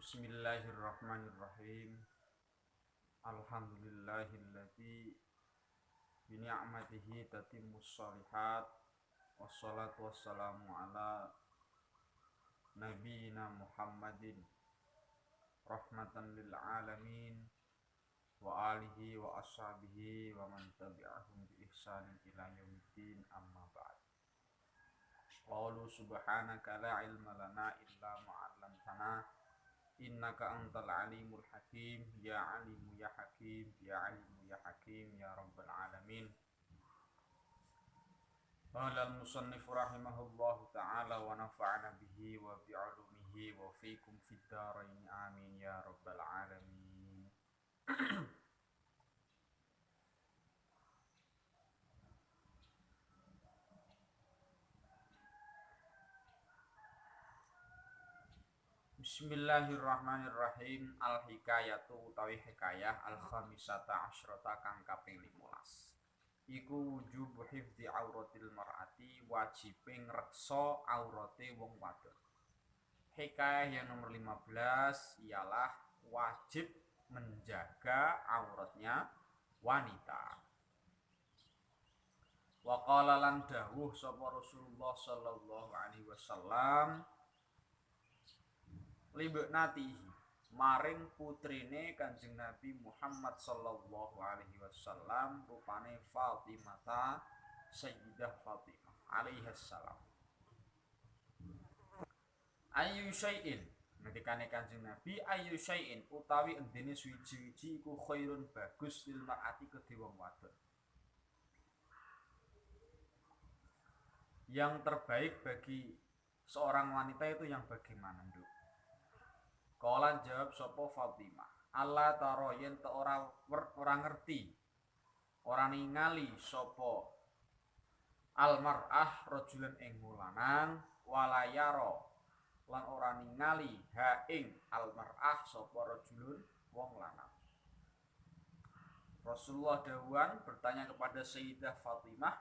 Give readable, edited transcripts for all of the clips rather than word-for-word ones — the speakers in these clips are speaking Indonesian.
Bismillahirrahmanirrahim. Alhamdulillahilladzi bi ni'matihi tatimmus shalihat. Wassalatu wassalamu ala nabiyyina Muhammadin rahmatan lil alamin wa alihi wa ashabihi wa man tabi'ahum bi ihsanin ila yaumiddin, amma ba'd. Qalu subhanaka la ilma lana illa ma 'allamtana innaka antal alimul hakim. Ya alimu ya hakim, ya alimu ya hakim, ya rabbal alamin. Qala al-musannif rahimahullahu ta'ala wa nafa'ana bihi wa bi'ulumihi wa fikum fid dharain amin ya rabbal alamin. Bismillahirrahmanirrahim. Al-hikayatu utawi hikayah al-khamisata asyrata kang kaping 15. Iku wujub hifdzi auratil mar'ati, wajibe ngreksa aurate wong wadon. Hikayah yang nomor 15 ialah wajib menjaga auratnya wanita. Wa qala lan dawuh sapa Rasulullah sallallahu alaihi wasallam libek natihi maring putrine Kanjeng Nabi Muhammad sallallahu alaihi wasallam rupane Fatimah, Sayyidah Fatimah alaihi salam. Ayu syai'in, ngendikane Kanjeng Nabi, ayu syai'in utawi endene suwiji-wiji iku khairun bagus lil mar'ati kedhe wong wadon. Yang terbaik bagi seorang wanita itu yang bagaimana, Nduk? Kala jawab sapa Fatimah, Allah taro yen te ora ngerti, ora ningali sapa almar'ah rajulan ing lanang, walayaro lan ora ningali ha ing almar'ah sapa rajulun wong lanang. Rasulullah dawuhan bertanya kepada Sayyidah Fatimah,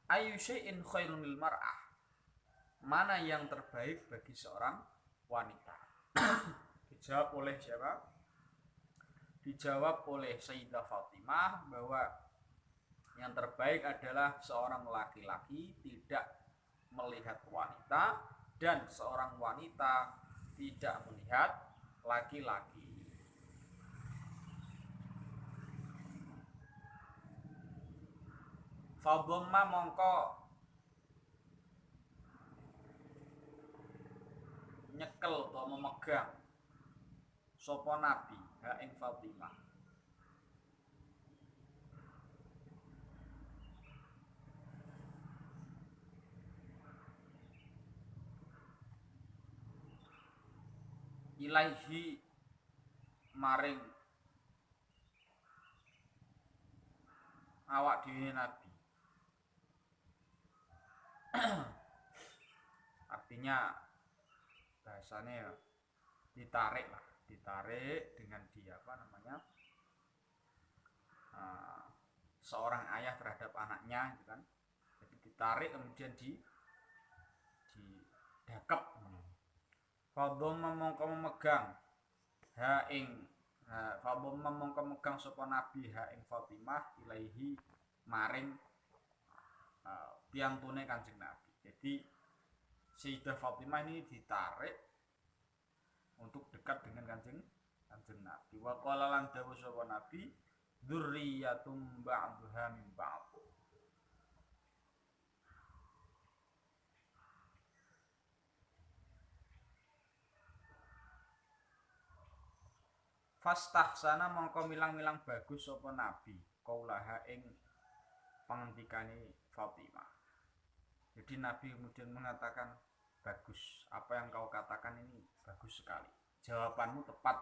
ayu syai'in khairun lil mar'ah, mana yang terbaik bagi seorang wanita? Dijawab oleh siapa? Dijawab oleh Sayyidah Fatimah bahwa yang terbaik adalah seorang laki-laki tidak melihat wanita dan seorang wanita tidak melihat laki-laki. Fadhamma mongko nyekel atau memegang sapa Nabi ha ing Fatimah. Ilaihi maring awak dhewe Nabi. Artinya bahasanya ya ditarik dengan dia seorang ayah terhadap anaknya gitu kan. Jadi ditarik kemudian didakep. Fadhamma mongko memegang ha ing Fadhamma mongko memegang sapa Nabi ha ing Fatimah ilaihi maring piantune Kanjeng Nabi. Jadi Sayyidah Fatimah ini ditarik untuk dekat dengan Kanjeng Nabi. Wa qala lan dawuh sapa Nabi, dzurriyyatum ba'duha min ba'd. Fastahsana mongko milang-milang bagus sapa Nabi qaulaha ing pangendikane Fatimah. Jadi Nabi kemudian mengatakan, bagus, apa yang kau katakan ini bagus sekali, jawabanmu tepat.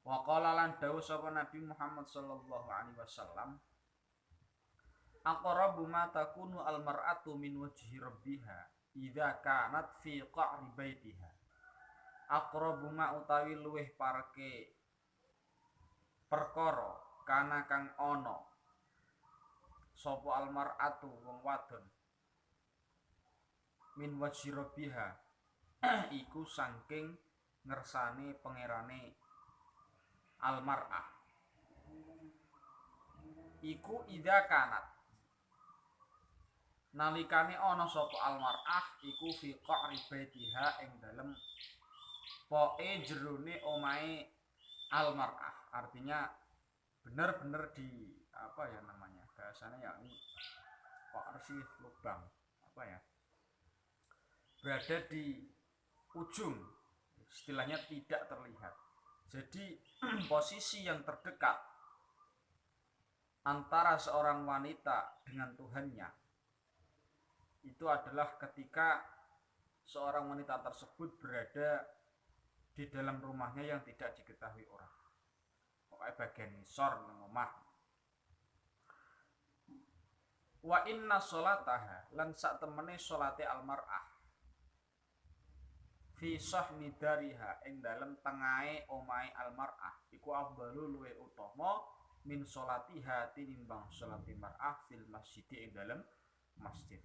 Wa qala lan dawuh sapa Nabi Muhammad sallallahu alaihi wasallam, aqrabu ma takunu almar'atu min wajhi rabbiha idza kanat fi qa'ri baitiha. Aqrabu ma utawi luweh parke perkara kana kang ana sapa almar'atu wong wadon min wajhi rabbiha iku saking ngersani pangerane almar'ah iku idza kanat nalikane ana sapa almar'ah iku fi qa'ri baitiha ing dalem poke jerone omahe almar'ah, artinya benar-benar di apa ya namanya bahasanya ya ini kok sih lubang apa ya, berada di ujung, istilahnya tidak terlihat. Jadi posisi yang terdekat antara seorang wanita dengan Tuhannya itu adalah ketika seorang wanita tersebut berada di dalam rumahnya yang tidak diketahui orang, pokoknya bagian ngisor nang omah. Wa inna sholataha lan sak temene sholate almar'ah fi sahmi dariha ing dalem tengahe omahe almar'ah iku afdalu luwe utama min sholatiha tinimbang sholati mar'ah fil masjid ing dalem masjid.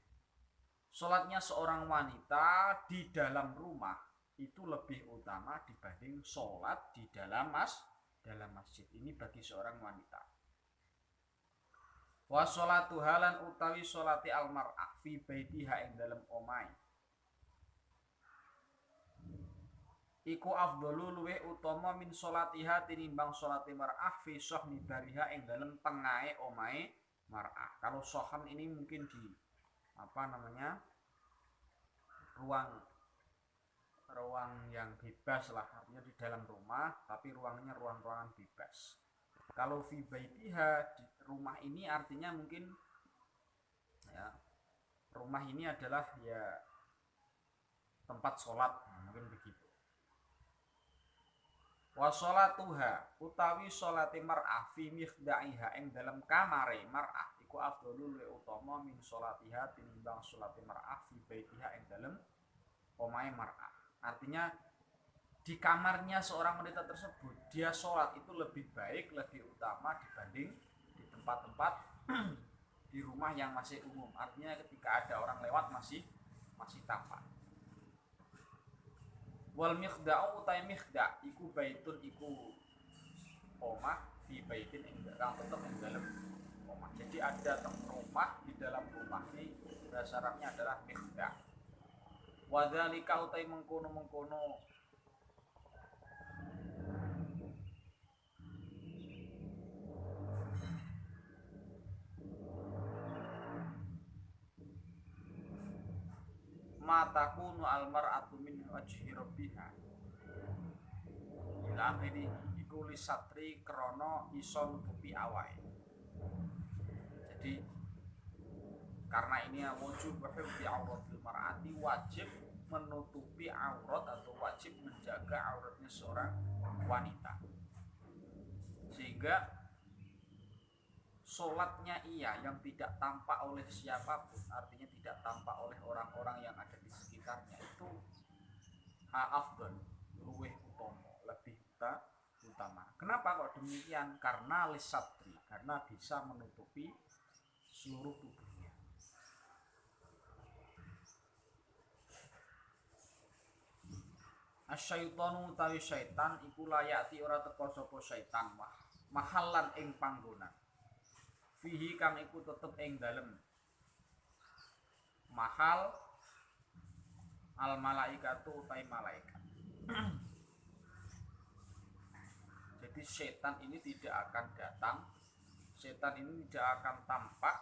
Sholatnya seorang wanita di dalam rumah itu lebih utama dibanding sholat di dalam masjid. Ini bagi seorang wanita. Wa sholatu halan utawi sholati almar'ah fi baitiha ing dalem omahe iku afdalu luweh utama min sholatiha tinimbang sholati mar'ah fi sahmi dariha ing dalem tengahe omahe mar'ah. Kalau sohan ini mungkin di apa namanya ruang yang bebas lah, artinya di dalam rumah tapi ruangnya ruangan bebas. Kalau fi baitiha di rumah ini artinya mungkin ya rumah ini adalah ya tempat sholat, mungkin begitu. Wa sholatuha utawi sholati mar'ah fi mifda'iha ing dalam kamare mar'ah iku afdhalu luwih utama min sholatiha tinimbang sholati mar'ah fi baitiha ing dalam omahe mar'ah. Artinya di kamarnya seorang wanita tersebut dia sholat itu lebih baik, lebih utama dibanding di tempat-tempat di rumah yang masih umum. Artinya ketika ada orang lewat masih tampak. Wal mikhda'u utai mikhda' iku baitun iku omah fi baitin ing tetep ing dalam omah. Jadi ada rumah di dalam rumah ini bahasa Arabnya adalah mikhda'. Wa dzalika utai mengkono-mengkono matakunu almar'atu min wajhi rabbiha ila akhiri iku lisatri krana iso nutupi awake. Jadi karena ini wujub hifdzi auratil mar'ati, wajib menutupi aurat atau wajib menjaga auratnya seorang wanita, sehingga sholatnya ia yang tidak tampak oleh siapapun, artinya tidak tampak oleh orang-orang yang ada di sekitarnya, itu afdal, luweh utama, lebih utama. Kenapa kok demikian? Karena lisatri, karena bisa menutupi seluruh tubuhnya. Asyaitonu utawi syaitan iku layati ora teka sapa syaitan mahallan ing panggonan fihi kang iku tetep ing dalem mahal al malaikatu utai malaikat. Jadi setan ini tidak akan datang, setan ini tidak akan tampak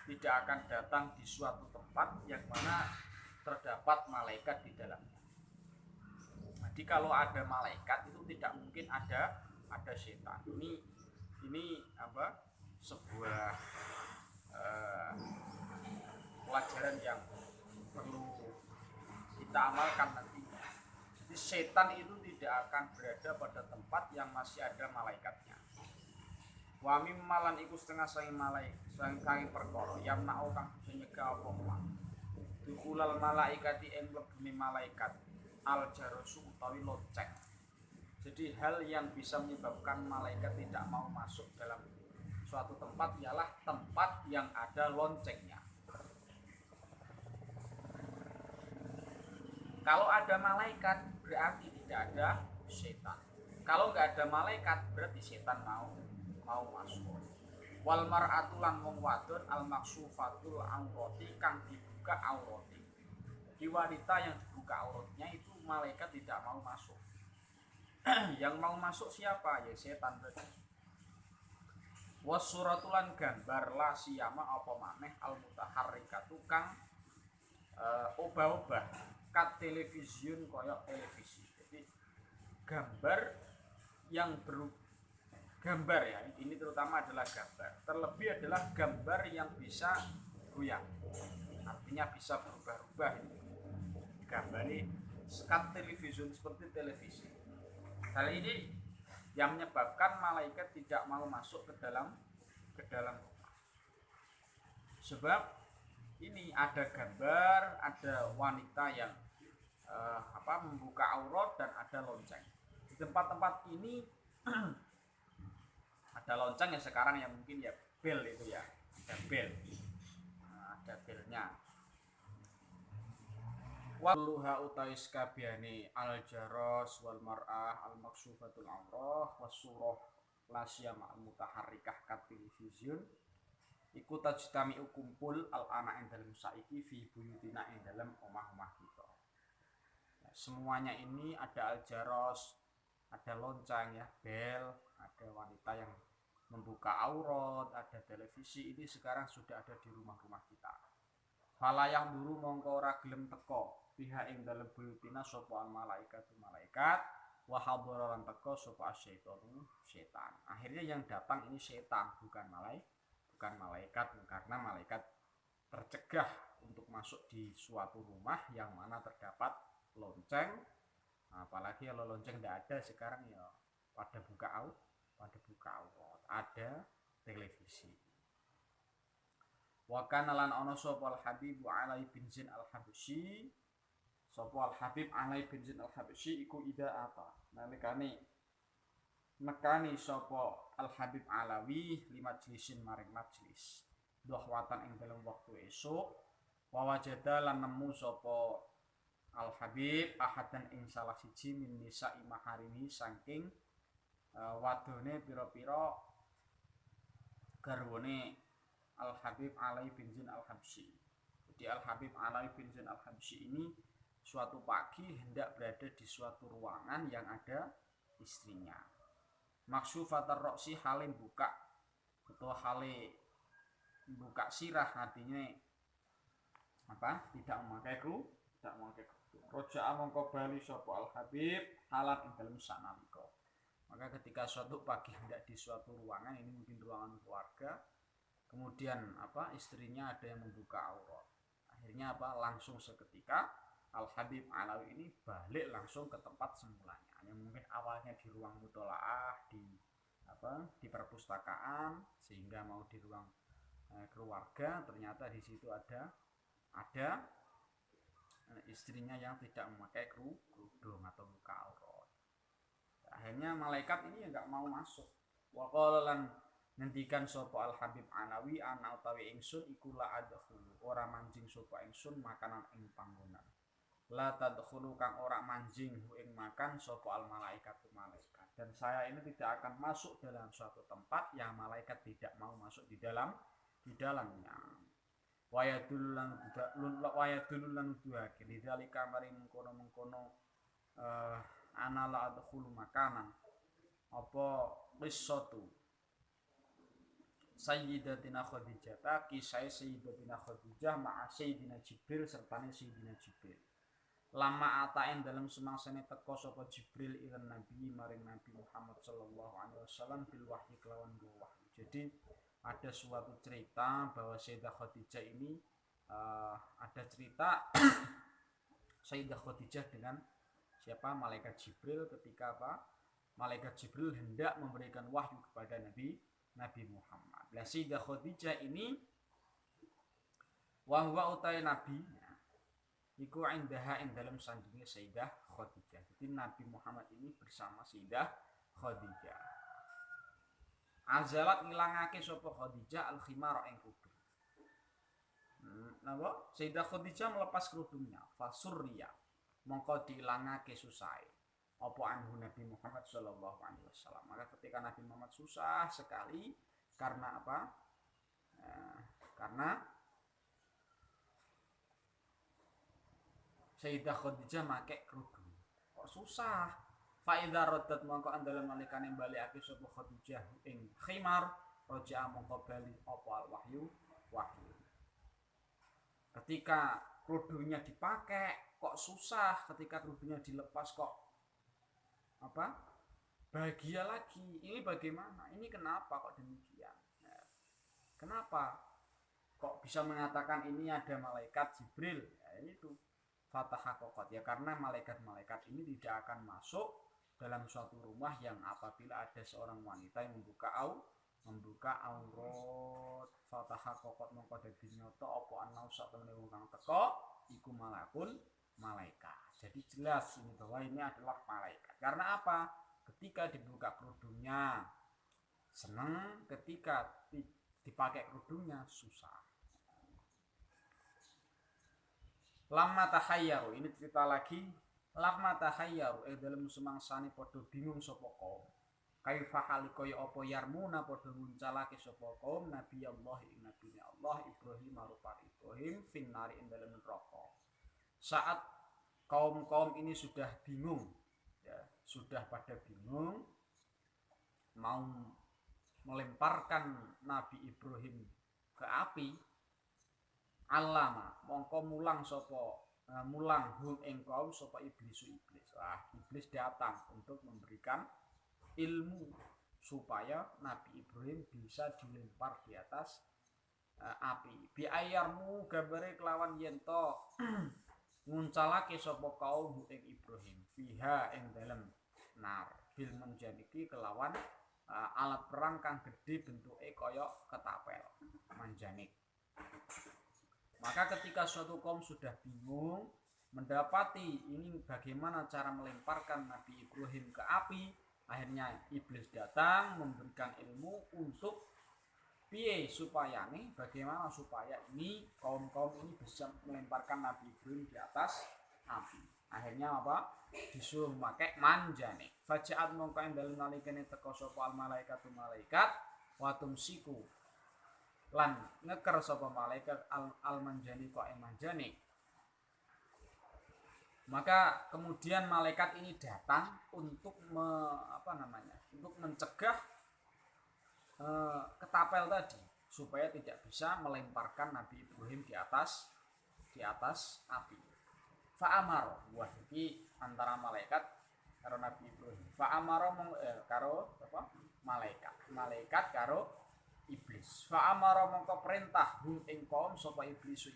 tidak akan datang di suatu tempat yang mana terdapat malaikat di dalamnya. Jadi kalau ada malaikat itu tidak mungkin ada setan. Ini sebuah pelajaran yang perlu kita amalkan nantinya. Jadi setan itu tidak akan berada pada tempat yang masih ada malaikatnya. Wa mimmalan iku setengah sangi malaikat perkara yamna'u kang bisa nyegah apa man dukulal malaikati ing mlebune malaikat al jarasu utawi lonceng. Jadi hal yang bisa menyebabkan malaikat tidak mau masuk dalam suatu tempat ialah tempat yang ada loncengnya. Kalau ada malaikat berarti tidak ada setan. Kalau nggak ada malaikat berarti setan mau masuk. Wal mar'atu lan wong wadon al maksufatul aurati kang dibuka aurati. Di wanita yang dibuka auratnya itu malaikat tidak mau masuk. Yang mau masuk siapa? Ya setan berarti. Wasuratulan gambar la siyama apa maneh al mutaharrikatu kang obah-obah kat televisiun koyok televisi. Jadi gambar yang gambar ya, ini terutama adalah gambar. Terlebih adalah gambar yang bisa goyang. Artinya bisa berubah-ubah ini. Gambar ini kat televisiun seperti televisi. Hal ini yang menyebabkan malaikat tidak mau masuk ke dalam rumah. Sebab ini ada gambar, ada wanita yang membuka aurat dan ada lonceng. Di tempat-tempat ini ada lonceng ya sekarang yang mungkin ya bel itu ya, ada bel, ada belnya. Walluha utais kabiyane al jaros wal mar'ah al maksufatul amroh wasurah lasyam al mutaharrikah kat televisiun iku tajtami kumpul al ana ing dalem saiki fi buyutina ing dalem omah-omah kita. Ya, semuanya ini ada al jaros, ada lonceng ya, bel, ada wanita yang membuka aurat, ada televisi, ini sekarang sudah ada di rumah-rumah kita. Falayang dulu mongko ora gelem teko pihak ing dalem buyutina sapa malaikat wa hadara lan teko sapa setan. Akhirnya yang datang ini setan bukan malaikat karena malaikat tercegah untuk masuk di suatu rumah yang mana terdapat lonceng. Apalagi kalau lonceng tidak ada sekarang ya pada buka aurat, ada televisi. Wa kana lan ana sapa al Habib Alai bin Zain al Habsyi, sapa al Habib Alai bin Zain al Habsyi iku ida apa nalikane nekani sapa al Habib Alawi li majlisin maring majlis dohwatan ing dalam waktu esuk wa wajada lan nemu sapa al Habib ahadan ing salah siji min nisa maharimi saking wadone pira-pira garwane Al Habib Alai bin Zain Al Habsyi. Jadi Al Habib Alai bin Zain Al Habsyi ini suatu pagi hendak berada di suatu ruangan yang ada istrinya. Maksufatar roksi halim buka atau hale buka sirah, artinya apa? Tidak memakai kerudung. Roja'a mongko bali sapa Al Habib halat ing dalem sanalika. Maka ketika suatu pagi hendak di suatu ruangan, ini mungkin ruangan keluarga, kemudian istrinya ada yang membuka aurat. Akhirnya langsung seketika Al Habib Alawi ini balik langsung ke tempat semulanya. Yang mungkin awalnya di ruang mutolaah, di perpustakaan, sehingga mau di ruang keluarga, ternyata di situ ada istrinya yang tidak memakai kerudung atau buka aurat. Akhirnya malaikat ini enggak mau masuk. Wa qala ngendikan sapa Al Habib Alawi ana utawi ingsun iku la adkhulu ora manjing sapa ingsun makanan ing panggonan. La tadkhulu kang ora manjing ing makan sapa al malaikatu malaikat. Dan saya ini tidak akan masuk dalam suatu tempat yang malaikat tidak mau masuk di dalamnya. Wa yadullan duhake lidzalika maring mengkono ana la adkhulu makanan apa qissatu Sayyidatina Khadijah, kisah Sayyidatina Khadijah ma'a Sayyidina Jibril sertane Sayyidina Jibril. Lama atain dalam semangsane teko sapa Jibril ilan Nabi maring Nabi Muhammad sallallahu alaihi wasallam bil wahyi kelawan wahyu. Jadi ada suatu cerita bahwa Sayyidah Khadijah ini ada cerita Sayyidah Khadijah dengan siapa? Malaikat Jibril ketika Malaikat Jibril hendak memberikan wahyu kepada Nabi Muhammad. Lah Sayyidah Khadijah ini wa huwa utai nabi iku indaha ing dalam sandinge Sayyidah Khadijah. Jadi Nabi Muhammad ini bersama Sayyidah Khadijah. Azalat ngilangake sapa Khadijah al-khimar ing kerudung. Napa? Sayyidah Khadijah melepas kerudungnya, fasurriya. mongko diilangake susahe apa anhu Nabi Muhammad sallallahu alaihi wasallam. Maka ketika Nabi Muhammad susah sekali karena apa? Karena Sayyidah Khadijah make kerudung. Kok susah? Fa idza raddat mongko andalan nalikane balikake sapa Khadijah ing khimar raja'a mongko bali apa al wahyu. Ketika kerudungnya dipakai kok susah, ketika kerudungnya dilepas kok apa? Bahagia lagi. Ini bagaimana? Ini kenapa kok demikian? Kenapa kok bisa mengatakan ini ada malaikat Jibril? Itu fatah kokot ya, karena malaikat-malaikat ini tidak akan masuk dalam suatu rumah yang apabila ada seorang wanita yang membuka aurat. Fatah kokot mongko dadi nyoto apa ana sak temene wong kang teka iku malaikat. Jadi jelas ini bahwa ini adalah malaikat. Karena apa? Ketika dibuka kerudungnya senang, ketika dipakai kerudungnya susah. Lamma tahayyaru, ini cerita lagi. Lamma tahayyaru dalam sumangsane padha bingung sapa kaum. Kaifa halikaya apa yarmuna padha nguncalake sapa kaum Nabi Allah ing Nabi Allah Ibrahim rupa Ibrahim finnari ing dalem neraka. Saat kaum-kaum ini sudah bingung ya, sudah pada bingung mau melemparkan Nabi Ibrahim ke api, alama mongko mulang hum ing kaum sapa iblis. Iblis datang untuk memberikan ilmu supaya Nabi Ibrahim bisa dilempar di atas api. Bi ayarmu gambare kelawan yen to nguncalake sapa kaum ing Ibrahim fiha ing dalem nar bil manjaniki kelawan alat perang kang gedhe bentuke kaya ketapel manjanik. Maka ketika suatu kaum sudah bingung mendapati ini bagaimana cara melemparkan Nabi Ibrahim ke api, akhirnya iblis datang memberikan ilmu untuk bagaimana supaya ini kaum-kaum ini bisa melemparkan Nabi Ibrahim di atas api. Akhirnya apa? Disuruh memakai manjanik. Faja'at mongko endal nalikane teka sapa al malaikat watumsiku lan ngeker sapa malaikat al manjani kok manjani. Maka kemudian malaikat ini datang untuk untuk mencegah ketapel tadi supaya tidak bisa melemparkan Nabi Ibrahim di atas api. Fa'amaro wah iki antara malaikat karo Nabi Ibrahim. Fa'amaro karo apa? Malaikat karo iblis. Fa'amara mongko perintah hum ing kaum sapa iblis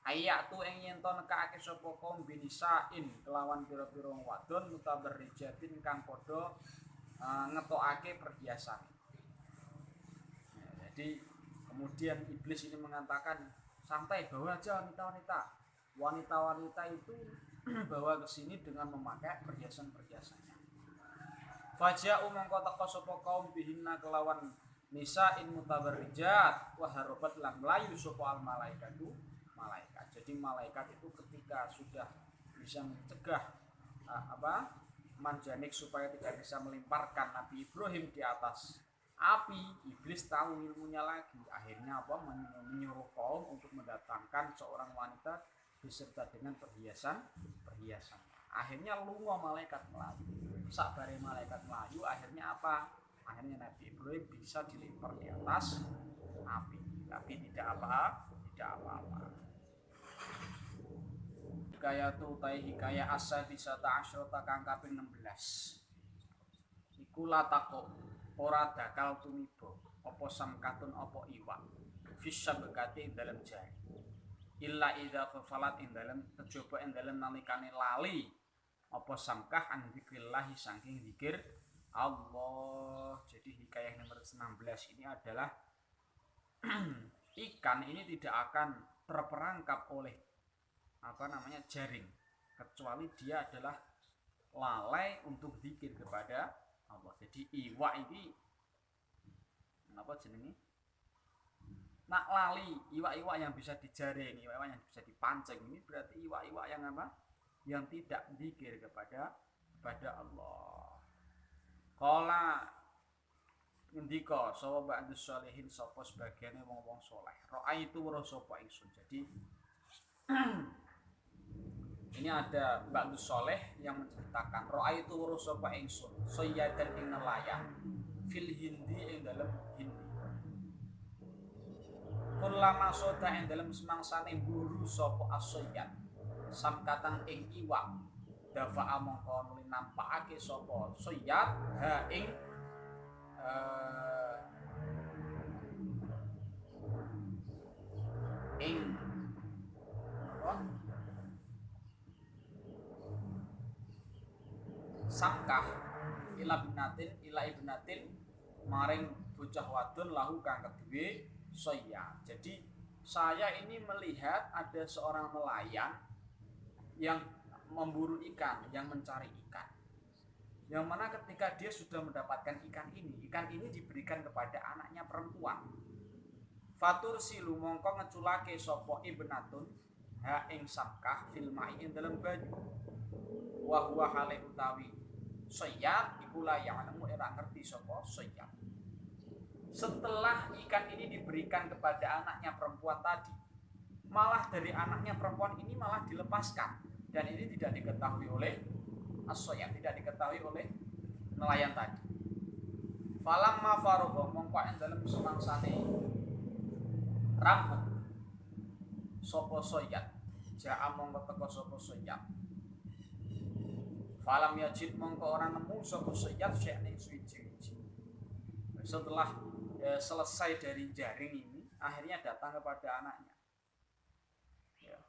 ayatu ing yen to nekake sapa kaum binisain kelawan pira-pira wadon mutabarrijatin kang padha ngetokake perhiasan. Jadi kemudian iblis ini mengatakan santai, bawa aja wanita itu bawa ke sini dengan memakai perhiasan-perhiasannya. Faja'u mongko teka sapa kaum bihinna kelawan nisa'in mutabarrijat wa harabat lan melayu sapa al malaikat. Jadi malaikat itu ketika sudah bisa mencegah manjanik supaya tidak bisa melemparkan Nabi Ibrahim di atas api, iblis tahu ilmunya lagi. Akhirnya menyuruh kaum untuk mendatangkan seorang wanita beserta dengan perhiasan. Akhirnya lunga malaikat melayu. Sabare malaikat melayu akhirnya apa? Akhirnya Nabi Ibrahim bisa dilempar di atas api, tapi tidak apa-apa. Hikayah asa bisa ta'asyota kang kaping 16. Iku latako ora dakal tumiba apa samkatun apa iwak fisya bekati ing dalam jari illa idza fafalat ing dalam kecoba ing dalam nalikane lali apa samkah an dzikrillah saking zikir Allah. Jadi hikayah nomor 16 ini adalah ikan ini tidak akan terperangkap oleh jaring kecuali dia adalah lalai untuk zikir kepada Allah. Jadi iwak ini nak lali, iwak-iwak yang bisa dijaring, iwak-iwak yang bisa dipancing ini berarti iwak-iwak yang yang tidak zikir kepada Allah. Qala ngendika sapa ba'dus sholihin sapa sebagiane wong-wong saleh. Ra'aitu weruh sapa ingsun. Jadi ini ada ba'dus sholeh yang menceritakan ra'aitu weruh sapa ingsun sayyadan ing nelayan fil hindi ing dalem hindi. Kullama soda ing dalem semangsane buru sapa as-sayyad samkatan ing iwak dafa'a mongko nuli nampakake sapa sayyad ha ing sangkah ila ibnatin maring bocah wadon lahu kang kedue soya. Jadi saya ini melihat ada seorang nelayan yang memburu ikan, yang mencari ikan. Yang mana ketika dia sudah mendapatkan ikan ini diberikan kepada anaknya perempuan. Fatur silu mongko ngeculake sapa ibnatun ha ing sangkah fil ma'i ing dalam banyu. Wa huwa hale utawi sayyad iku la ya'lamu ora ngerti sapa sayyad. Setelah ikan ini diberikan kepada anaknya perempuan tadi, malah dari anaknya perempuan ini malah dilepaskan dan ini tidak diketahui oleh as-sayyad, tidak diketahui oleh nelayan tadi. Falamma faragha mongko ing dalem semangsane rampung sapa sayyad, ja'a mongko teka sapa sayyad. Falam yajid mongko ora nemu sapa sayyad syekne suci-suci. Setelah selesai dari jaring ini, akhirnya datang kepada anaknya. Ya.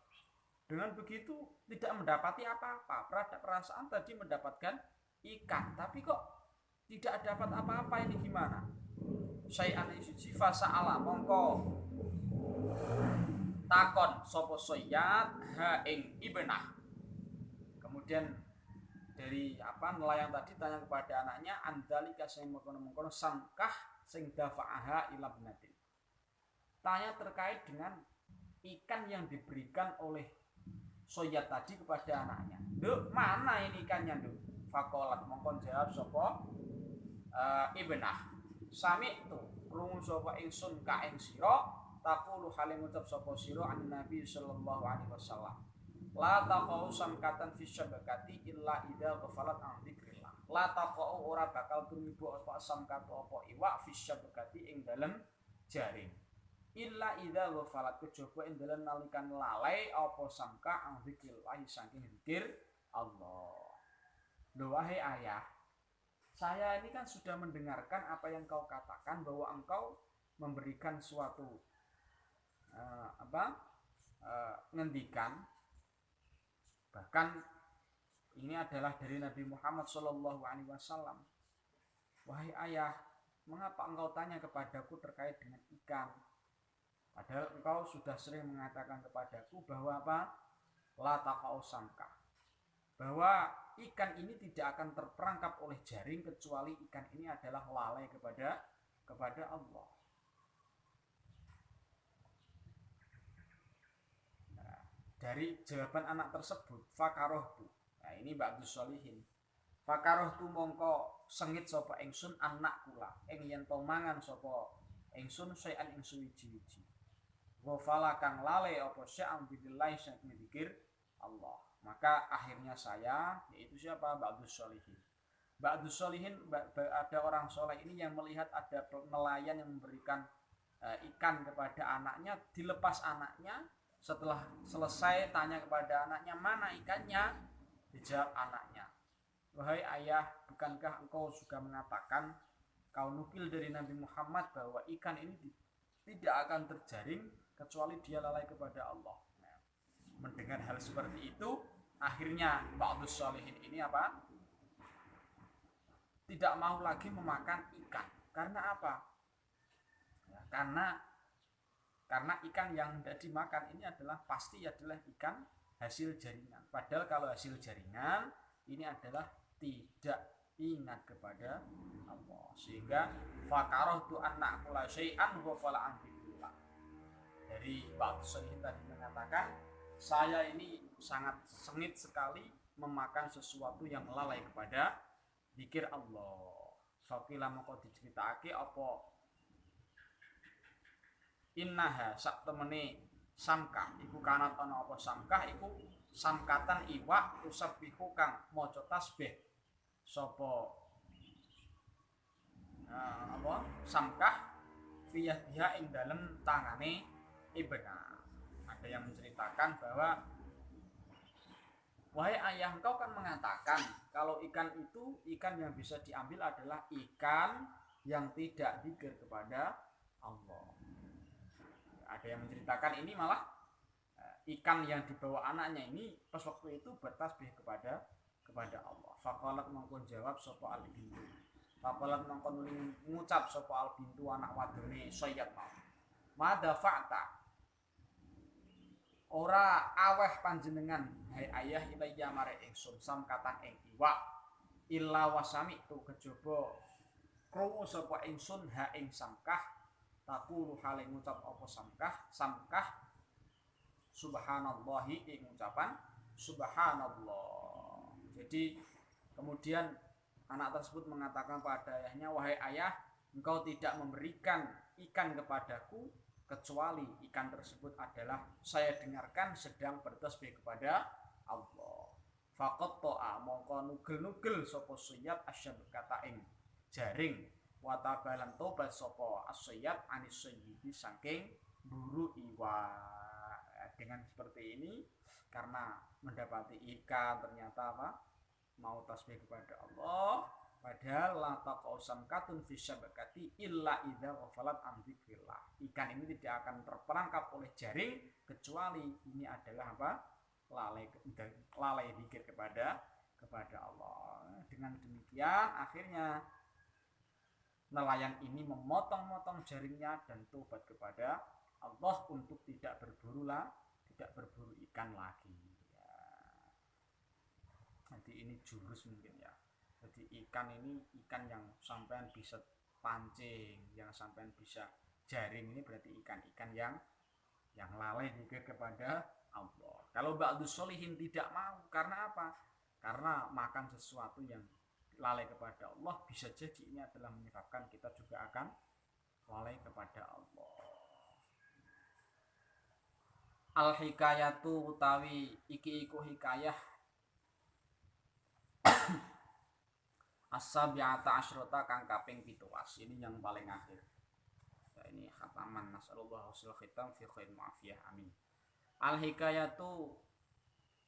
Dengan begitu tidak mendapati apa-apa. Perasaan tadi mendapatkan ikan, tapi kok tidak dapat apa-apa, ini gimana? Syai'an suci fasa ala mongko takon sapa sayyad ha ing ibnah. Kemudian dari nelayan tadi tanya kepada anaknya andalika sing mengkono-mengkono sangkah sing dafa'aha ila ibnatin. Tanya terkait dengan ikan yang diberikan oleh sayyad tadi kepada anaknya. Nduk, mana ini ikannya, Nduk? Faqalat mongkon jawab sapa ibnah. Sami tu krungu sapa ingsun ka ing sira taqulu halim ucap sapa sira an Nabi sallallahu alaihi wasallam. La taqau samkatan fi syabakati illa idza ghafalat an dzikrillah. La taqau ora bakal tumibu apa samkatu apa iwak fi syabakati ing dalem jaring. Illa idza ghafalat kejaba ing dalem nalikan lalai apa samka an dzikrillah saking zikir Allah. Lho wahai ayah, saya ini kan sudah mendengarkan apa yang kau katakan bahwa engkau memberikan suatu ngendikan. Bahkan ini adalah dari Nabi Muhammad Shallallahu Alaihi Wasallam. Wahai ayah, mengapa engkau tanya kepadaku terkait dengan ikan? Padahal engkau sudah sering mengatakan kepadaku bahwa la taqau samka, bahwa ikan ini tidak akan terperangkap oleh jaring kecuali ikan ini adalah lalai kepada Allah. Dari jawaban anak tersebut, fakarohtu. Nah ini ba'dus sholihin. Fakarohtu mongko sengit sapa ingsun anak kula. Ing yen to mangan sapa ingsun sayan ing suwiji-wiji. Wa fala kang lale apa sya'am billahi sing mikir Allah. Maka akhirnya saya, yaitu siapa? Ba'dus sholihin. Ba'dus sholihin ada orang soleh ini yang melihat ada nelayan yang memberikan ikan kepada anaknya, dilepas anaknya. Setelah selesai tanya kepada anaknya, mana ikannya? Dijawab anaknya, wahai ayah, bukankah engkau juga mengatakan, kau nukil dari Nabi Muhammad bahwa ikan ini tidak akan terjaring kecuali dia lalai kepada Allah. Nah, mendengar hal seperti itu, akhirnya ba'dus sholihin ini tidak mau lagi memakan ikan. Karena apa? Ya, karena ikan yang tidak dimakan ini pasti adalah ikan hasil jaringan. Padahal kalau hasil jaringan ini adalah tidak ingat kepada Allah. Sehingga fakarohtu anna'kula syai'an wa fala'an billah. Dari ba'dus sholihin tadi mengatakan, saya ini sangat sengit sekali memakan sesuatu yang lalai kepada zikir Allah. Fakila moko diceritake apa innaha sak temene samkah iku kanat ana apa samkah iku samkatan iwak usabbihu kang maca tasbih sapa apa samkah fiyah ing dalem tangane ibna. Ada yang menceritakan bahwa wahai ayah, engkau kan mengatakan kalau ikan itu ikan yang bisa diambil adalah ikan yang tidak zikir kepada Allah. Ada yang menceritakan ini malah ikan yang dibawa anaknya ini pas waktu itu bertasbih kepada Allah. Faqalat mongkon jawab sapa al bintu. Faqalat mongkon ngucap sapa al bintu anak wadone Sayyid mau. Mada fa'ta. Ora aweh panjenengan hai ayah ilayya mare ingsun samkatan ing iwak illa wasami tu kejaba krungu sapa ingsun ha ing samkah taqulu hale ngucap apa samkah subhanallahi ing ucapan subhanallah. Jadi kemudian anak tersebut mengatakan pada ayahnya, wahai ayah, engkau tidak memberikan ikan kepadaku kecuali ikan tersebut adalah saya dengarkan sedang bertasbih kepada Allah. Faqat ta'a mongko nugel-nugel sapa Sayyid asyabkata ing jaring watabalan tobat sapa as-Sayyid anis sayyidi saking buru iwa. Dengan seperti ini karena mendapati ikan ternyata apa? Mau tasbih kepada Allah, padahal la taqau samkatun fi syabakati illa idza ghafalat an dzikrillah. Ikan ini tidak akan terperangkap oleh jaring kecuali ini adalah apa? Lalai zikir kepada Allah. Dengan demikian akhirnya nelayan ini memotong-motong jaringnya dan tobat kepada Allah untuk tidak berburu ikan lagi. Ya. Nanti ini jurus mungkin ya. Jadi ikan ini ikan yang sampean bisa pancing, yang sampean bisa jaring ini berarti ikan-ikan yang lalai zikir kepada Allah. Kalau ba'dus sholihin tidak mau, karena apa? Karena makan sesuatu yang lalai kepada Allah bisa jadi ini adalah menyebabkan kita juga akan lalai kepada Allah. Al hikayatu utawi iki iku hikayah as-sabi'ata asyrota kang kaping 17. Ini yang paling akhir. Ya, ini khataman nasallallahu husnul khitam fi khair mu'afiyah amin. Al hikayatu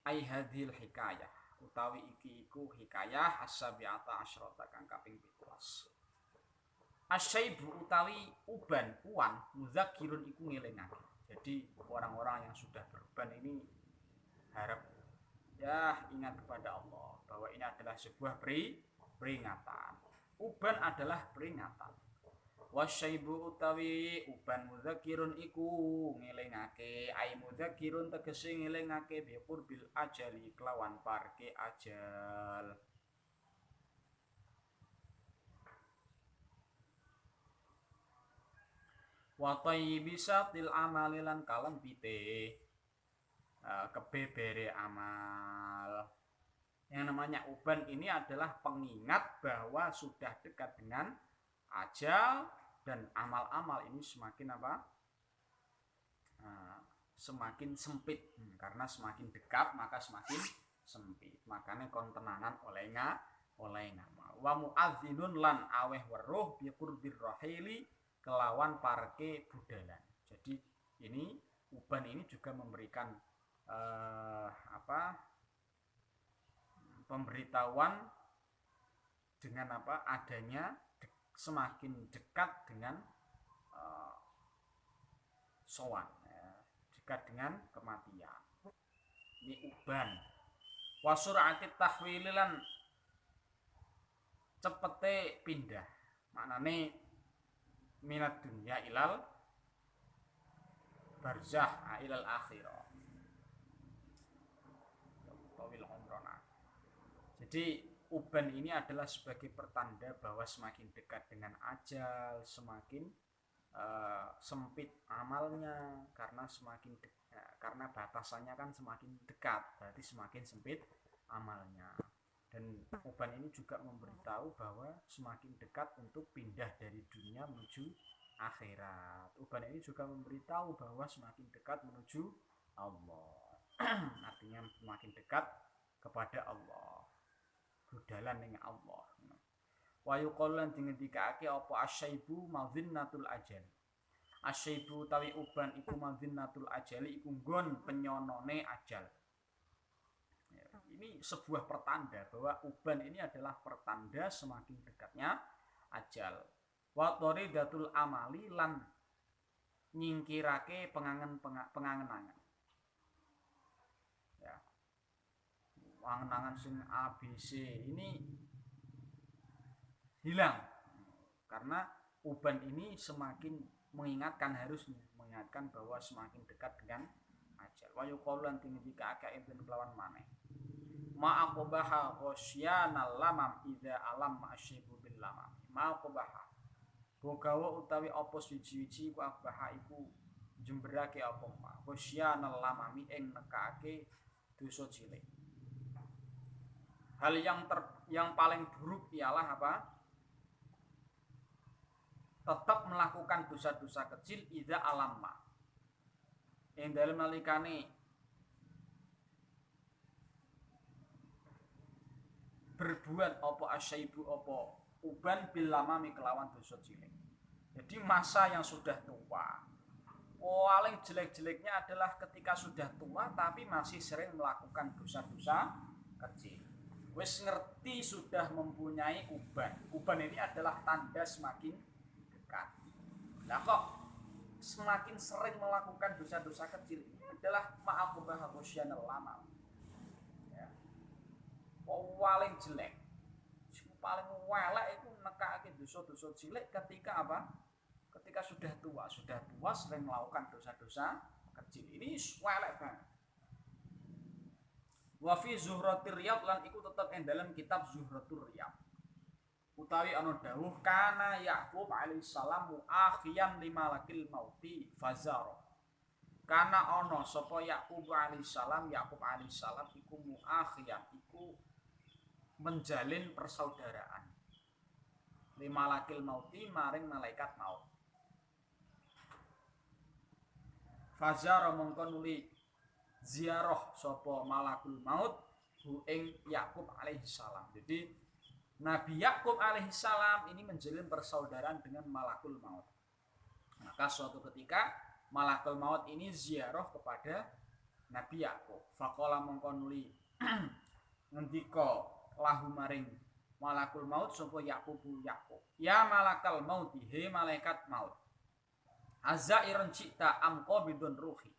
ai hadhil hikayah utawi iki iku hikayah as-sabi'ata asyrota kang kaping 17. Asyaibu utawi uban puan muzakirun iku ngelingake. Jadi orang-orang yang sudah beruban ini harap ya ingat kepada Allah bahwa ini adalah sebuah peringatan. Uban adalah peringatan. Wasyaibu utawi uban muzakirun iku ngelingake ai muzakirun tegese ngelingake bi qurbil ajali kelawan parke ajal. Wa tayyibisatil amali lan kalempite kebebere amal. Yang namanya uban ini adalah pengingat bahwa sudah dekat dengan ajal dan amal-amal ini semakin apa? Semakin sempit. Karena semakin dekat maka semakin sempit. Makanya kontenanan oleh ngamal. Wa muadzinun lan aweh weruh bi qurbir rahili kelawan parke budalan. Jadi ini uban ini juga memberikan pemberitahuan dengan apa adanya semakin dekat dengan sowan, ya, dekat dengan kematian. Ini uban. Wasur'atit tahwililan cepete pindah. Maknane minat dunia ilal barzah ilal akhirah. Jadi uban ini adalah sebagai pertanda bahwa semakin dekat dengan ajal, semakin sempit amalnya karena semakin Ya, karena batasannya kan semakin dekat, berarti semakin sempit amalnya. Dan uban ini juga memberitahu bahwa semakin dekat untuk pindah dari dunia menuju akhirat. Uban ini juga memberitahu bahwa semakin dekat menuju Allah. Artinya semakin dekat kepada Allah. Budalan dengan Allah. Wa yuqallan dingendikake apa asyaibu madzinnatul ajal. Asyaibu tawi uban iku madzinnatul ajali iku nggon penyonone ajal. Ini sebuah pertanda bahwa uban ini adalah pertanda semakin dekatnya ajal. Wa tharidatul amali lan nyingkirake pengangen-angen. Ya. Pengangen-angen sing ABC ini hilang karena uban ini semakin mengingatkan bahwa semakin dekat dengan ajal. Wa yuqalu lan tinjika ibn kelawan maneh ma'aqabaha ghasyanal lamam idza alam ma'asyibu bil lamam ma'aqabaha bogawa utawi apa siji-siji ku abaha iku jemberake apa ma ghasyanal lamami ing nekake dosa cilik. Hal yang paling buruk ialah apa? Tetap melakukan dosa-dosa kecil idza alamma ing dalem nalikane berbuat apa asyaibu apa uban bil lamami kelawan dosa cilik. Jadi masa yang sudah tua, paling jelek-jeleknya adalah ketika sudah tua tapi masih sering melakukan dosa-dosa kecil. Wis ngerti sudah mempunyai uban. Uban ini adalah tanda semakin dekat. Nah kok semakin sering melakukan dosa-dosa kecil ini adalah ma'aqubah ghasyanal lamam. Paling jelek, paling welek itu nekake dosa-dosa cilik ketika apa? Ketika sudah tua sering melakukan dosa-dosa kecil. Ini welek banget. Wa fi Zuhratir Riyad lan iku tetep ing dalam kitab Zuhratur Riyad. Utawi ana dawuh kana Yaqub alaihi salam muakhiyan limalakil mauti fazara. Kana ana sapa Yaqub alaihi salam iku muakhiyan iku menjalin persaudaraan limalakil mauti maring malaikat maut. Fazara mongko nuli ziarah sapa malakul maut hu ing Yakub alaihi salam. Jadi Nabi Yakub alaihi salam ini menjalin persaudaraan dengan malakul maut. Maka suatu ketika malakul maut ini ziarah kepada Nabi Yakub. Faqala mongko nuli ngendika lahu maring malakul maut sapa Yakub. Ya malakal maut, he malaikat maut. Azairon cita am qabidun ruhi.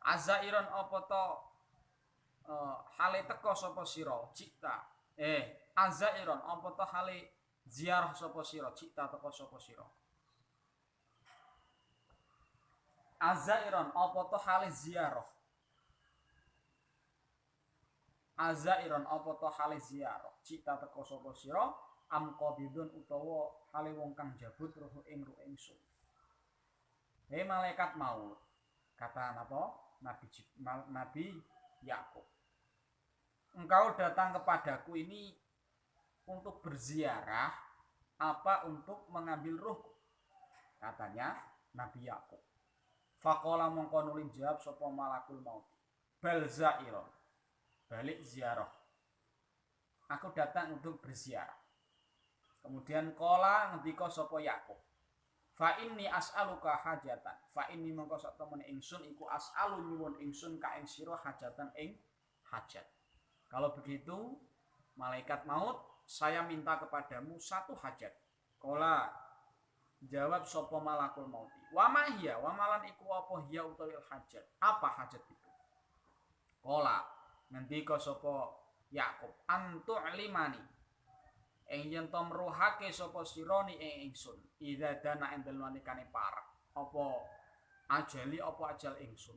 Azairon apa to hale teko sapa sira cita. Azairon apa to hale ziarah sapa sira cita teko sapa sira. Azairon apa to hale ziarah. Azairon apa to hale ziarah cita teko sapa sira am qabidun utawa hale wong kang jabut ruh ing ingsun. Hei malaikat maut, kata apa? Nabi Yakub. Engkau datang kepadaku ini untuk berziarah apa untuk mengambil ruh? Katanya Nabi Yakub. Faqala mongko nuli jawab sapa malakul maut. Bal zairon. Balik ziarah. Aku datang untuk berziarah. Kemudian qala ngendika sapa Yakub. Fa inni as'aluka hajatan. Fa inni mongko sak temen ingsun iku as'alu nyuwun ingsun ka ing sira hajatan ing hajat. Kalau begitu, malaikat maut, saya minta kepadamu satu hajat. Qala jawab sapa malakul maut. Wa ma hiya? Wa malan iku apa hiya utawi hajat? Apa hajat itu? Qala ngendika sapa Yakub, antu limani. Ing yen to mruhake sapa sira ni ing ingsun idza dana endel wanikane parek apa ajali apa ajal ingsun.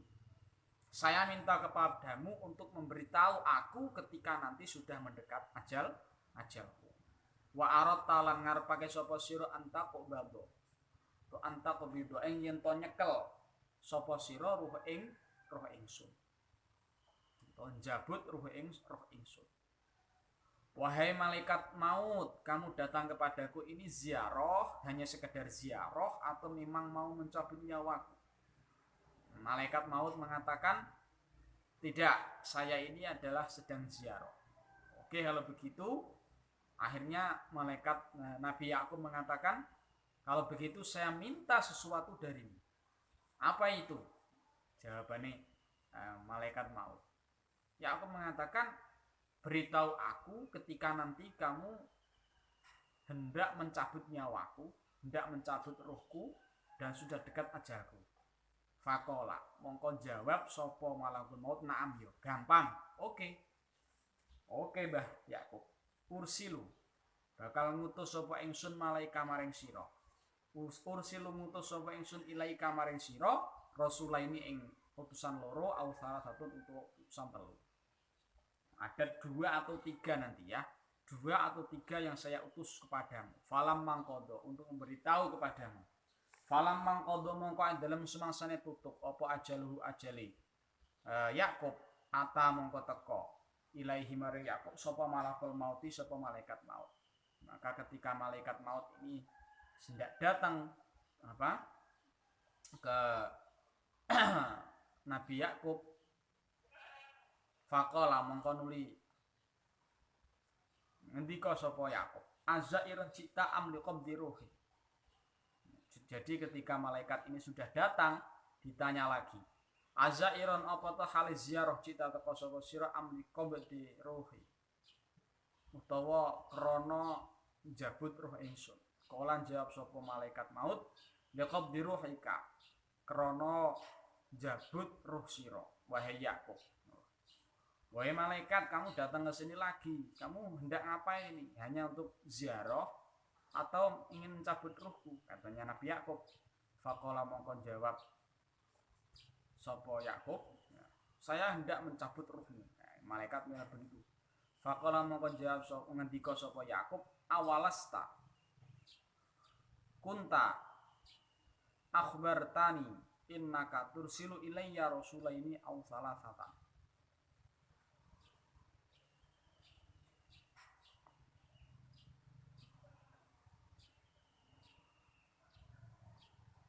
Saya minta kepadamu untuk memberitahu aku ketika nanti sudah mendekat ajalku. Wa aratta lan ngarepake sapa sira anta kok bado to anta kok bido ing yen to nyekel sapa sira ruh ing roh ingsun. Utawa njabut roh ingsun. Wahai malaikat maut, kamu datang kepadaku ini ziarah, hanya sekedar ziarah atau memang mau mencabut nyawaku? Malaikat maut mengatakan, tidak, saya ini adalah sedang ziarah. Oke, kalau begitu, akhirnya Nabi Yakub mengatakan, kalau begitu saya minta sesuatu darimu. Apa itu? Jawabannya malaikat maut. Yakub mengatakan, beritahu aku ketika nanti kamu hendak mencabut nyawaku, hendak mencabut rohku, dan sudah dekat ajalku. Fakola, mongko jawab sopo malakul maut, naam yo, gampang. Oke, Mbah Yakub. Ursilu, bakal ngutus sopo ingsun malaika maring sira. Ursilu ngutus sopo ingsun ilaika maring sira, rasulaini ing utusan loro, au salah satu untuk utusan telu. Ada 2 atau 3 nanti ya. 2 atau 3 yang saya utus kepadamu. Falam mangkodo, untuk memberitahu kepadamu. Falam mangkodo mongko dalam semangsane tutup apa ajaluhu ajali. Yakub ata mongko teko. Ilaihi maring Yakub sapa malakul mauti, sapa malaikat maut. Maka ketika malaikat maut ini hendak datang ke Nabi Yakub, faqala mongko nuli ngendika sapa Yakub, azzairun cita amli qabdi ruhi. Jadi ketika malaikat ini sudah datang, ditanya lagi, azzairun apa ta hal ziarah cita teko sapa sira amli qabdi ruhi, utawa krana njabut roh ingsun. Kala jawab sapa malaikat maut, liqabdi ruhika, krana njabut roh sira wahai Yakub. Wahai malaikat, kamu datang ke sini lagi. Kamu hendak ngapain ini? Hanya untuk ziarah atau ingin mencabut ruhku? Katanya Nabi Yakub. Faqala mongko jawab sapa Yakub, saya hendak mencabut ruhmu. Malaikat bilang begitu. Faqala mongko jawab sapa ngendika sapa Yakub, awalasta kunta akhbartani innaka tursilu ilayya rasulaini aw salasatan.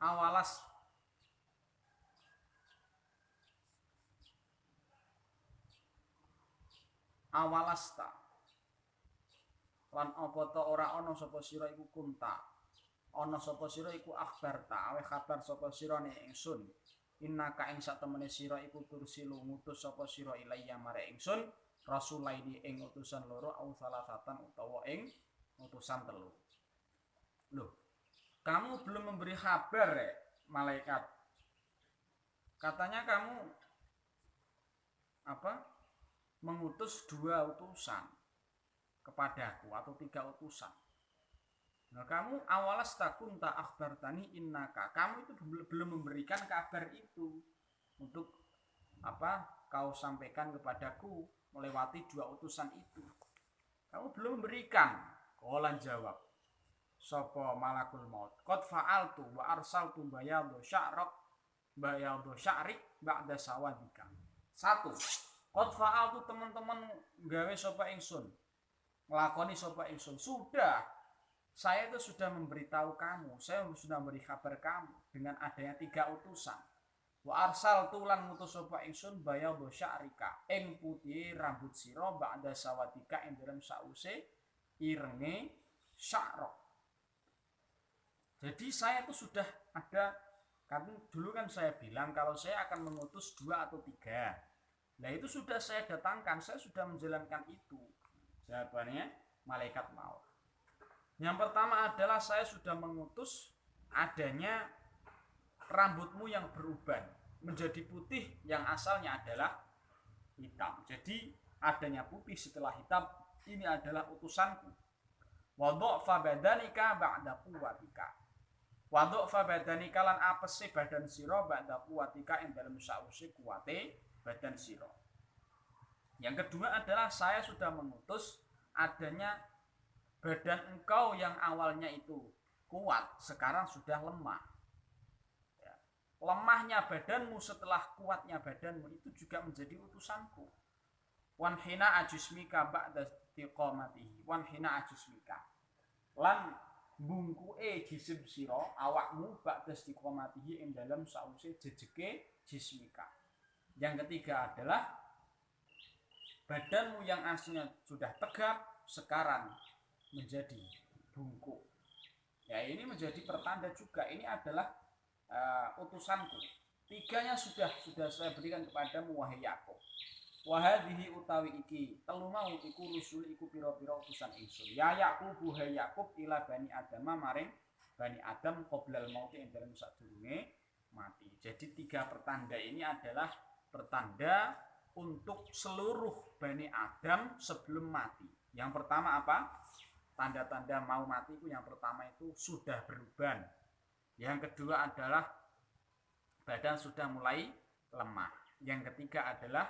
Awalasta lan apa ta ora ana sapa sira iku kunta, ana sapa sira iku akhbarta awe kabar sapa sira ning ingsun, innaka ing satemene sira iku tursilu ngutus sapa sira ilayya mare ingsun rasulaini ing utusan loro au salasatan utawa ing utusan telu. Loh, kamu belum memberi kabar ya, malaikat. Katanya kamu mengutus 2 utusan kepadaku atau 3 utusan. Nah, kamu awalas takunta akhbartani innaka. Kamu itu belum memberikan kabar itu untuk kau sampaikan kepadaku melewati 2 utusan itu. Kamu belum memberikan. Qala jawab sapa malakul maut, qad fa'altu wa arsaltu bayadhu sya'rik ba'da sawadika. 1. Qad fa'altu, teman-teman gawe sapa ingsun, nglakoni sapa ingsun. Sudah, saya itu sudah memberitahu kamu, saya sudah memberi kabar kamu dengan adanya 3 utusan. Wa arsaltu lan ngutus sapa ingsun bayadhu sya'rika, ing putih rambut sira ba'da sawadika ing dalem sause irenge sya'rok. Jadi saya itu sudah ada, kan dulu kan saya bilang kalau saya akan mengutus 2 atau 3. Nah itu sudah saya datangkan, saya sudah menjalankan itu. Jawabannya malaikat maut. Yang pertama adalah saya sudah mengutus adanya rambutmu yang beruban menjadi putih yang asalnya adalah hitam. Jadi adanya putih setelah hitam, ini adalah utusanku. Wa dha'fa badanika ba'da quwwatika. Waduk fa badanika lan apese badan sira ba'da quwwatika ing dalem sause kuwate badan sira. Yang kedua adalah saya sudah mengutus adanya badan engkau yang awalnya itu kuat sekarang sudah lemah. Ya. lemahnya badanmu setelah kuatnya badanmu itu juga menjadi utusanku. Wan hina ajusmika ba'da istiqamatihi. Wan hina ajusmika. Lan bungkuke jisim sira awakmu ba'da istiqamatihi ing dalam sause jejeke jismika. Yang ketiga adalah badanmu yang aslinya sudah tegap sekarang menjadi bungkuk. Ya, ini menjadi pertanda juga ini adalah utusanku. Tiganya sudah saya berikan kepadamu wahai Yakub. Wahadihi utawi iki telu mau iku rusul iku pira-pira utusan ingsun. Ya Yakub wahai Yakub ila bani Adam maring bani Adam qoblal mauti ing dalem sadurunge mati. Jadi 3 pertanda ini adalah pertanda untuk seluruh bani Adam sebelum mati. Yang pertama apa? Tanda-tanda mau mati itu yang pertama itu sudah beruban. Yang kedua adalah badan sudah mulai lemah. Yang ketiga adalah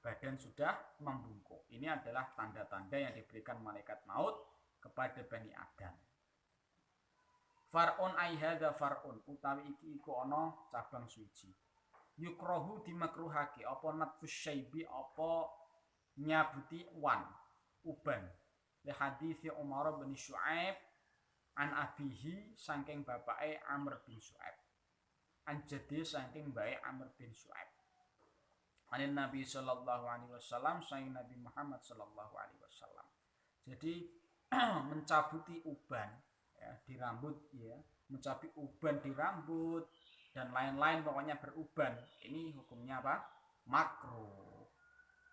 badan sudah membungkuk. Ini adalah tanda-tanda yang diberikan malaikat maut kepada Bani Adam. Far'un ai hadza far'un utawi iki iku ana cabang suci. Yukrohu dimakruhake apa natfus syaibi apa nyabuti uban. Li hadits Umar bin Syu'aib an abihi saking bapake Amr bin Syu'aib. An jadi saking bae Amr bin Syu'aib. Anin Nabi sallallahu alaihi wasallam saking Nabi Muhammad sallallahu alaihi wasallam. Jadi mencabuti uban ya, di rambut ya, mencabuti uban di rambut dan lain-lain pokoknya beruban. Ini hukumnya apa? Makruh.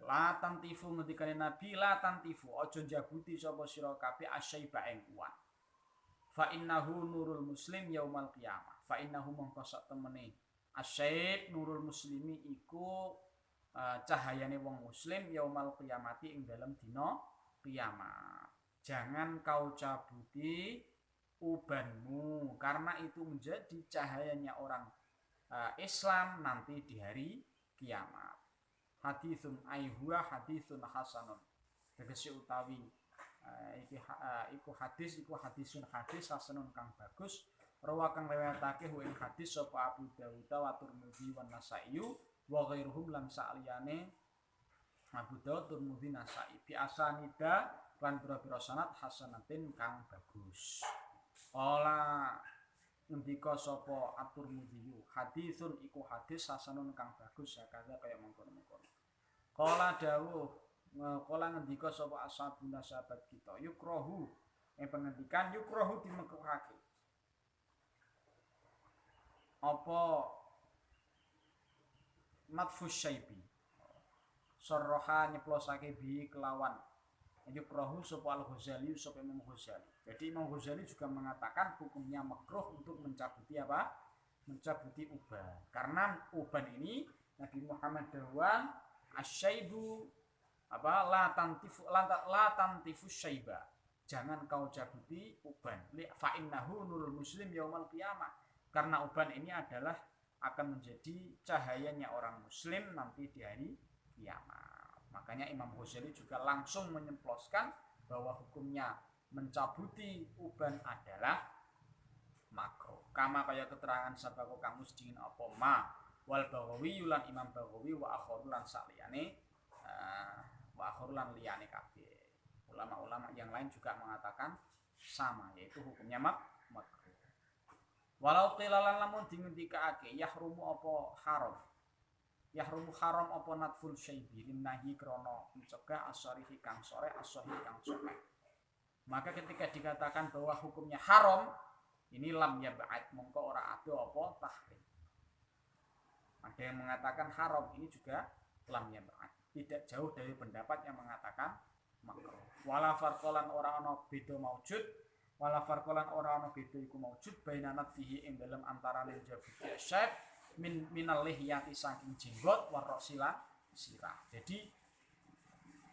La tantifu ngendikane Nabi la tantifu aja njabuti sapa sira kabeh asyaiba ing uwan. Fa innahu nurul muslim yaumal qiyamah. Fa innahu mongko sak temene asyaib nurul muslimi iku cahayane wong muslim yaumal qiyamati ing dalam dina kiamat. Jangan kau cabuti ubanmu karena itu menjadi cahayanya orang Islam nanti di hari kiamat. Haditsun aihua haditsun hasanun. Tegese utawi iku hadisun hadis hasanun kang bagus. Rawa kang riwayatake ing hadis sapa Abu Dawud wa Tirmidzi wan Nasa'i wa ghairuhum lan saliyane Abu Dawud, Tirmidzi, Nasa'i bi asanida lan pira-pira sanad hasanatin kang bagus. Ola ngendika sapa At-Tirmidzi hadisun iku hadis hasanun kang bagus sakada kaya mengkono-mengkono. Kala dawuh kala ngendika sapa ashabuna sahabat kita yukrohu pengendikan yukrohu dimekruhake apa matfus syaibi sarraha nyeplosake bi kelawan yukrohu sapa Al-Ghazali sapa Imam Ghazali. Jadi Imam Ghazali juga mengatakan hukumnya makruh untuk mencabuti apa? Mencabuti uban. Karena uban ini Nabi Muhammad dawuh asyaibu apa la tantifu syaiba. Jangan kau cabuti uban. Fa innahu nurul muslim yaumal qiyamah. Karena uban ini adalah akan menjadi cahayanya orang muslim nanti di hari kiamat. Makanya Imam Ghazali juga langsung menyemploskan bahwa hukumnya mencabuti uban adalah makruh. Kama kaya keterangan sabako kamus dingin apa ma wal Baghawi yulan Imam Baghawi wa akharulan saliyane wa akharulan liyane kabeh. Ulama-ulama yang lain juga mengatakan sama, yaitu hukumnya makruh. Walau qilalan lamun dingendikake yahrumu apa haram. Yahrumu haram apa natful syaibi linnahi krana mencegah asyarihi kang sore asyhi kang sore. Maka ketika dikatakan bahwa hukumnya haram, ini lam yab'ad mongko ora ada apa tahrim. Ada yang mengatakan haram, ini juga lam yab'ad. Tidak jauh dari pendapat yang mengatakan makruh. Wala farqalan ora ana beda maujud. Wala farqalan ora ana beda iku maujud bainanat fihi ing dalem antarané jabuti syab minal lihyati saking jenggot warosila sirah. Jadi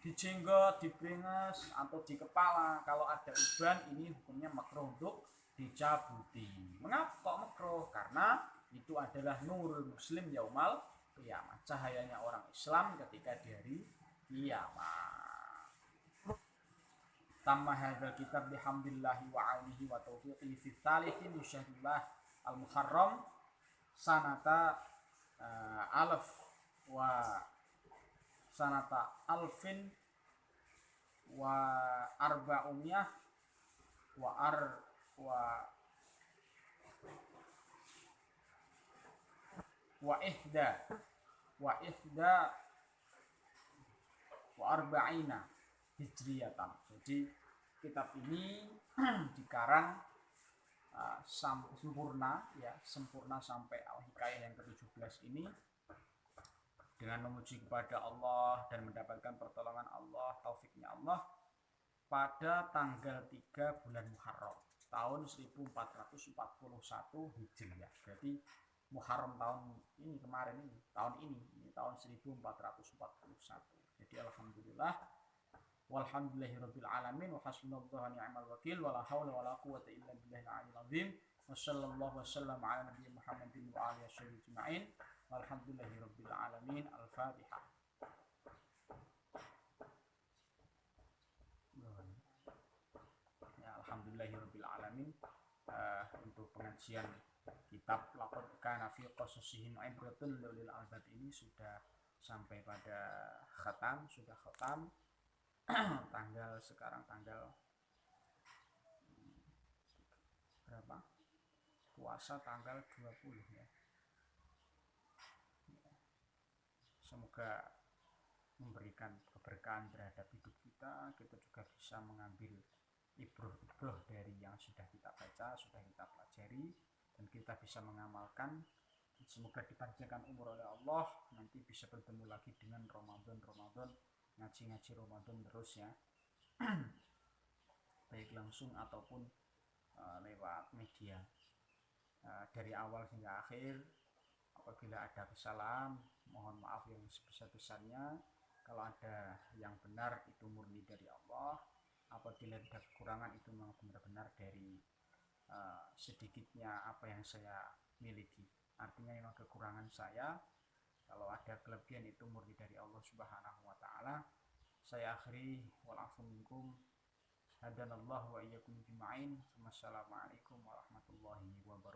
di jenggot, di bringes atau di kepala kalau ada uban ini hukumnya makruh untuk dicabuti. Mengapa kok makruh? Karena itu adalah nurul muslim yaumal qiyamah, cahayanya orang Islam ketika di hari kiamat. Tamma hadzal kitab bihamdillahi wa aunihi wa taufiqihi fi tsalitsin syahrillah al-muharram sanata alf wa sanata alfin wa arba'umiyah wa ar wa ihda wa ihda wa arba'ina hijriyatan. Jadi kitab ini dikarang sempurna sampai Al-Hikayah yang ke-17 ini dengan memuji kepada Allah dan mendapatkan pertolongan Allah, taufiknya Allah pada tanggal 3 bulan Muharram tahun 1441 Hijriah. Jadi Muharram tahun ini tahun 1441. Jadi alhamdulillah walhamdulillahirabbil alamin wa hasbunallahu wa ni'mal wakil wa la haula wa la quwwata illa billahil aliyyil azim wa sallallahu wasallam ala nabiyyi Muhammadin wa alihi wasallam ajma'in walhamdulillahirabbil alamin. Al-Fatihah. Ya, alhamdulillahirabbil alamin. Untuk pengajian kitab Laqad kana fi qasasihim ibratun lil albab ini sudah sampai pada khatam, sekarang tanggal berapa? Puasa tanggal 20 ya. Semoga memberikan keberkahan terhadap hidup kita juga bisa mengambil ibroh dari yang sudah kita baca, sudah kita pelajari, dan kita bisa mengamalkan. Semoga dipanjangkan umur oleh Allah, nanti bisa bertemu lagi dengan Ramadan, ngaji Ramadan terus ya. Baik langsung ataupun lewat media. Dari awal hingga akhir, apabila ada kesalahan mohon maaf yang sebesar-besarnya. Kalau ada yang benar itu murni dari Allah, apabila ada kekurangan itu memang benar-benar dari sedikitnya apa yang saya miliki. Artinya memang kekurangan saya. Kalau ada kelebihan itu murni dari Allah Subhanahu wa taala. Saya akhiri wal afu minkum. Hadanallahu wa iyyakum ajma'in. Wassalamualaikum warahmatullahi wabarakatuh.